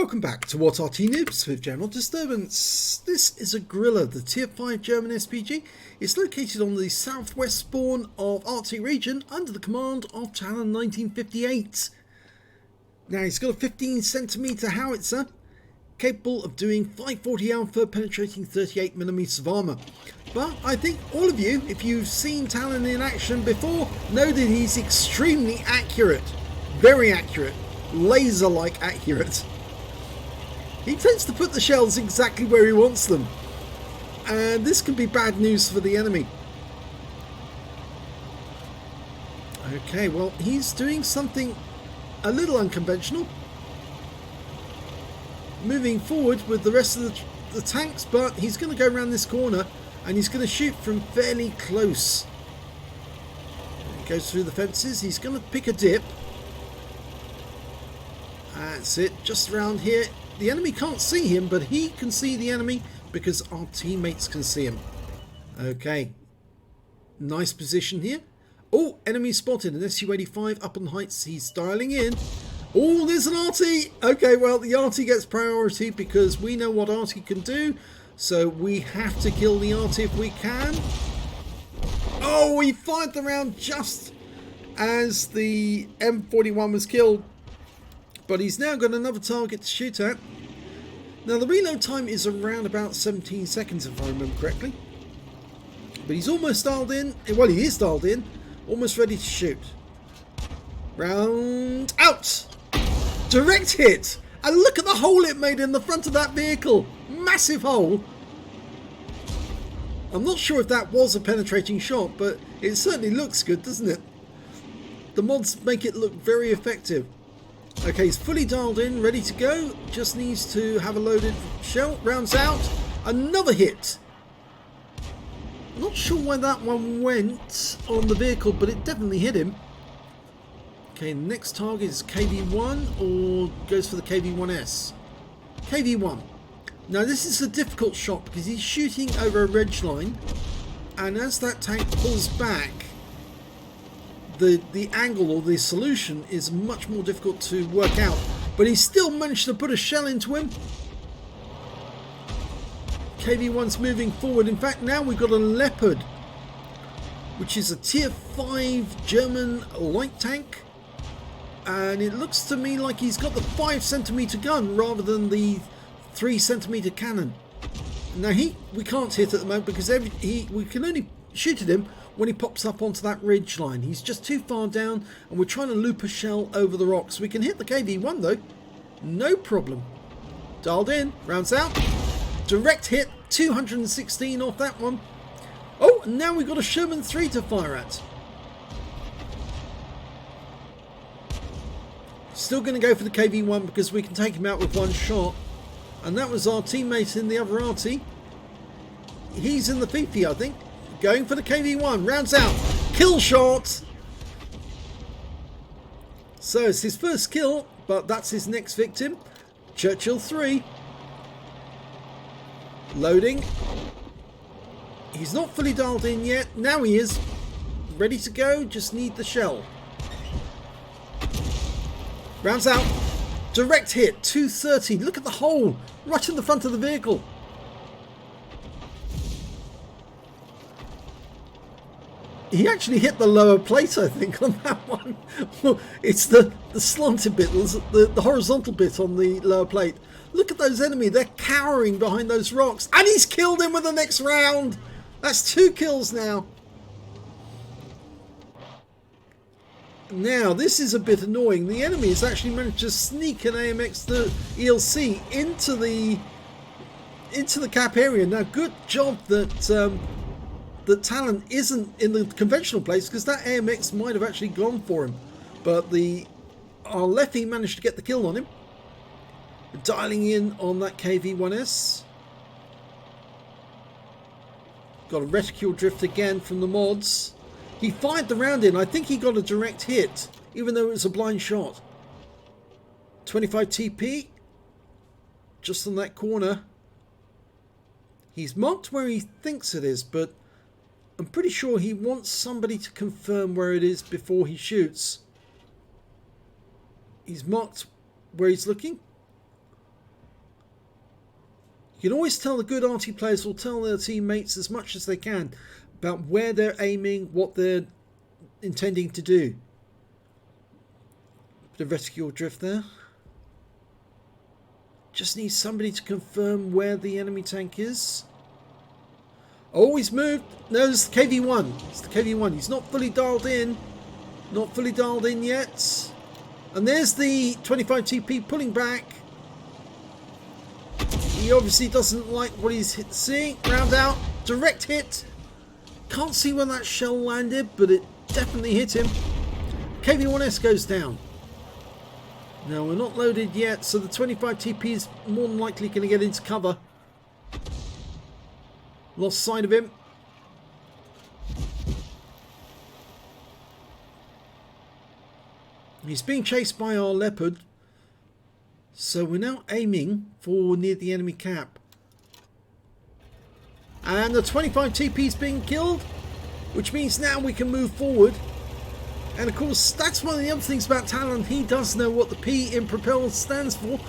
Welcome back to What Arty Noobs with General Disturbance. This is a Grille, the Tier 5 German SPG. It's located on the southwest spawn of Arty region under the command of Talon 1958. Now he's got a 15cm howitzer capable of doing 540 alpha penetrating 38mm of armour. But I think all of you, if you've seen Talon in action before, know that he's extremely accurate. Very accurate. Laser-like accurate. He tends to put the shells exactly where he wants them, and this can be bad news for the enemy. Okay, well, he's doing something a little unconventional, moving forward with the rest of the tanks, but he's going to go around this corner and he's going to shoot from fairly close. He goes through the fences. He's going to pick a dip. That's it, just around here. The enemy can't see him, but he can see the enemy because our teammates can see him. Okay. Nice position here. Oh, enemy spotted. An Su-85 up on the heights. He's dialing in. Oh, there's an Arty. Okay, well, the Arty gets priority because we know what Arty can do. So we have to kill the Arty if we can. Oh, he fired the round just as the M41 was killed. But he's now got another target to shoot at. Now the reload time is around about 17 seconds if I remember correctly. But he's almost dialed in. Well, he is dialed in. Almost ready to shoot. Round out. Direct hit. And look at the hole it made in the front of that vehicle. Massive hole. I'm not sure if that was a penetrating shot, but it certainly looks good, doesn't it? The mods make it look very effective. Okay, he's fully dialed in, ready to go. Just needs to have a loaded shell. Rounds out. Another hit. Not sure why that one went on the vehicle, but it definitely hit him. Okay, next target is KV1 or goes for the KV1S. KV1. Now this is a difficult shot because he's shooting over a ridge line, and as that tank pulls back, the angle or the solution is much more difficult to work out, but he still managed to put a shell into him. KV1's moving forward. In fact, now we've got a Leopard, which is a tier 5 German light tank, and it looks to me like he's got the 5cm gun rather than the 3cm cannon. Now we can't hit at the moment because we can only shoot at him when he pops up onto that ridge line. He's just too far down, and we're trying to loop a shell over the rocks. We can hit the KV1 though, no problem. Dialed in, rounds out, direct hit, 216 off that one. Oh, and now we've got a Sherman 3 to fire at. Still going to go for the KV1 because we can take him out with one shot. And that was our teammate in the other Arty. He's in the Fifi, I think. Going for the KV1, rounds out, kill shot. So it's his first kill, but that's his next victim. Churchill 3. Loading. He's not fully dialed in yet. Now he is. Ready to go, just need the shell. Rounds out. Direct hit, 230. Look at the hole right in the front of the vehicle. He actually hit the lower plate, I think, on that one. Well, it's the slanted bit, the horizontal bit on the lower plate. Look at those enemy. They're cowering behind those rocks. And he's killed him with the next round. That's 2 kills now. Now, this is a bit annoying. The enemy has actually managed to sneak an AMX to ELC into the cap area. Now, good job that that Talon isn't in the conventional place, because that AMX might have actually gone for him. But our Leffy managed to get the kill on him. Dialing in on that KV1S. Got a reticule drift again from the mods. He fired the round in. I think he got a direct hit, even though it was a blind shot. 25 TP. Just on that corner. He's marked where he thinks it is, but I'm pretty sure he wants somebody to confirm where it is before he shoots. He's marked where he's looking. You can always tell the good Arty players will tell their teammates as much as they can about where they're aiming, what they're intending to do. Bit of reticle drift there. Just need somebody to confirm where the enemy tank is. Oh, he's moved. No, it's the KV-1. It's the KV-1. He's not fully dialed in. Not fully dialed in yet. And there's the 25 TP pulling back. He obviously doesn't like what he's seeing. Round out. Direct hit. Can't see when that shell landed, but it definitely hit him. KV-1S goes down. Now, we're not loaded yet, so the 25 TP is more than likely going to get into cover. Lost sight of him. He's being chased by our Leopard. So we're now aiming for near the enemy cap. And the 25 TP is being killed, which means now we can move forward. And of course, that's one of the other things about Talon. He does know what the P in Propel stands for.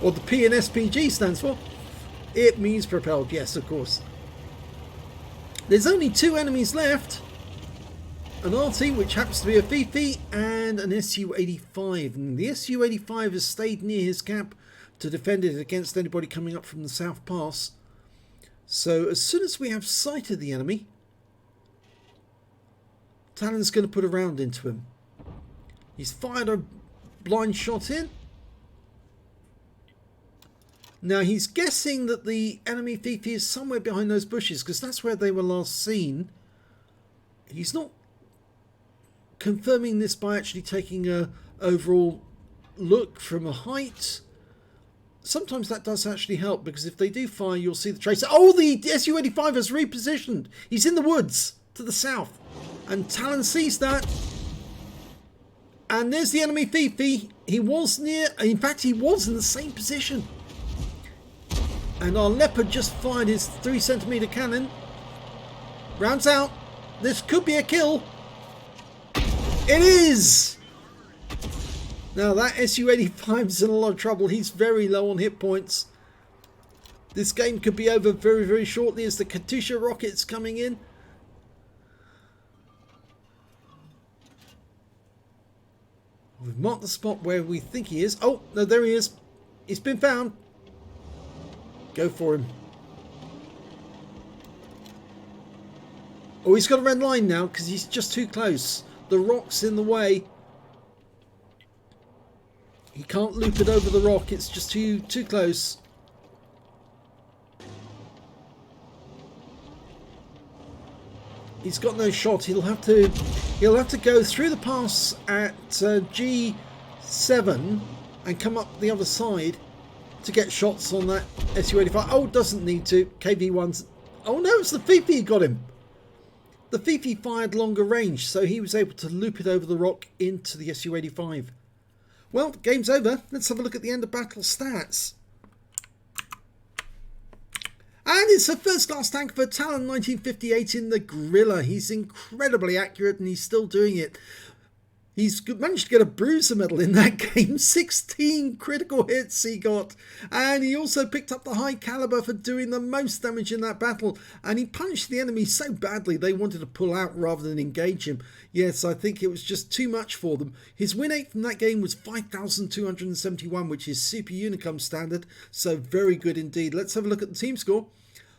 Or the P in SPG stands for. It means propelled, yes, of course. There's only 2 enemies left. An Arty, which happens to be a Fifi, and an Su-85. And the Su-85 has stayed near his cap to defend it against anybody coming up from the South Pass. So as soon as we have sight of the enemy, Talon's going to put a round into him. He's fired a blind shot in. Now he's guessing that the enemy Fifi is somewhere behind those bushes, because that's where they were last seen. He's not confirming this by actually taking a overall look from a height. Sometimes that does actually help, because if they do fire, you'll see the tracer. Oh, the Su-85 has repositioned. He's in the woods to the south. And Talon sees that. And there's the enemy Fifi. He was near, in fact, he was in the same position. And our Leopard just fired his 3cm cannon. Rounds out. This could be a kill. It is! Now that Su-85 is in a lot of trouble. He's very low on hit points. This game could be over very, very shortly as the Katyusha rocket's coming in. We've marked the spot where we think he is. Oh, no, there he is. He's been found. Go for him. Oh, he's got a red line now because he's just too close. The rock's in the way. He can't loop it over the rock. It's just too close. He's got no shot. He'll have to go through the pass at G7 and come up the other side to get shots on that Su-85. Oh, doesn't need to. KV-1's. Oh no, it's the Fifi who got him. The Fifi fired longer range, so he was able to loop it over the rock into the Su-85. Well, game's over. Let's have a look at the end of battle stats. And it's a first class tank for Talon 1958 in the Grille. He's incredibly accurate and he's still doing it. He's managed to get a bruiser medal in that game. 16 critical hits he got. And he also picked up the high caliber for doing the most damage in that battle. And he punished the enemy so badly they wanted to pull out rather than engage him. Yes, I think it was just too much for them. His win rate from that game was 5,271, which is Super Unicum standard. So very good indeed. Let's have a look at the team score.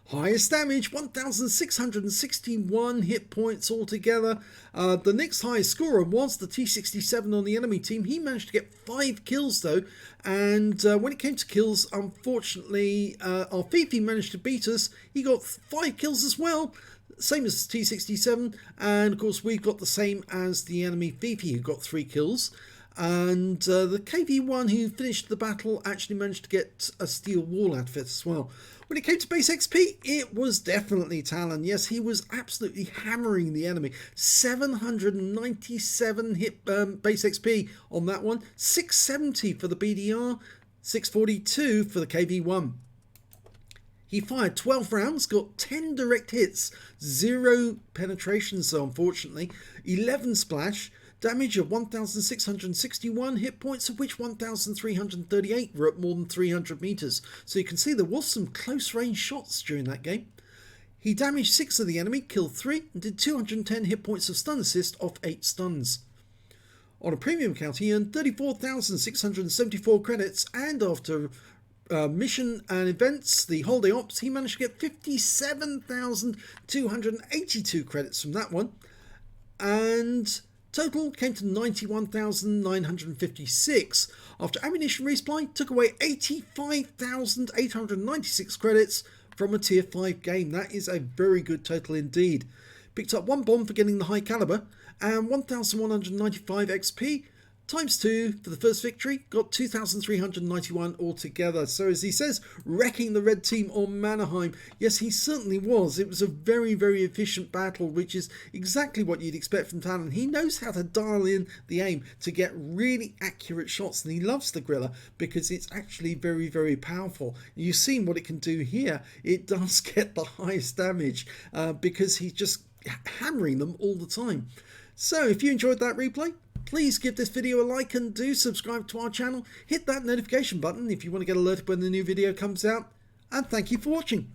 Highest damage, 1,661 hit points altogether. The next highest scorer was the T67 on the enemy team. He managed to get 5 kills though. And when it came to kills, unfortunately, our Fifi managed to beat us. He got 5 kills as well. Same as T67. And of course, we've got the same as the enemy Fifi, who got 3 kills. And the KV-1 who finished the battle actually managed to get a steel wall outfit as well. When it came to base XP, it was definitely Talon. Yes, he was absolutely hammering the enemy. 797 hit base XP on that one. 670 for the BDR. 642 for the KV-1. He fired 12 rounds, got 10 direct hits, 0 penetrations, so unfortunately. 11 splash. damage of 1,661 hit points, of which 1,338 were at more than 300 meters. So you can see there was some close range shots during that game. He damaged 6 of the enemy, killed 3, and did 210 hit points of stun assist off 8 stuns. On a premium account, he earned 34,674 credits, and after mission and events, the holiday ops, he managed to get 57,282 credits from that one, and total came to 91,956. After ammunition resupply, took away 85,896 credits from a tier 5 game. That is a very good total indeed. Picked up 1 bomb for getting the high caliber, and 1,195 XP times 2 for the first victory, got 2,391 altogether. So as he says, wrecking the red team on Mannerheim. Yes, he certainly was. It was a very, very efficient battle, which is exactly what you'd expect from Talon. He knows how to dial in the aim to get really accurate shots, and he loves the Grille because it's actually very, very powerful. You've seen what it can do here. It does get the highest damage because he's just hammering them all the time. So if you enjoyed that replay, please give this video a like and do subscribe to our channel. Hit that notification button if you want to get alerted when the new video comes out. And thank you for watching.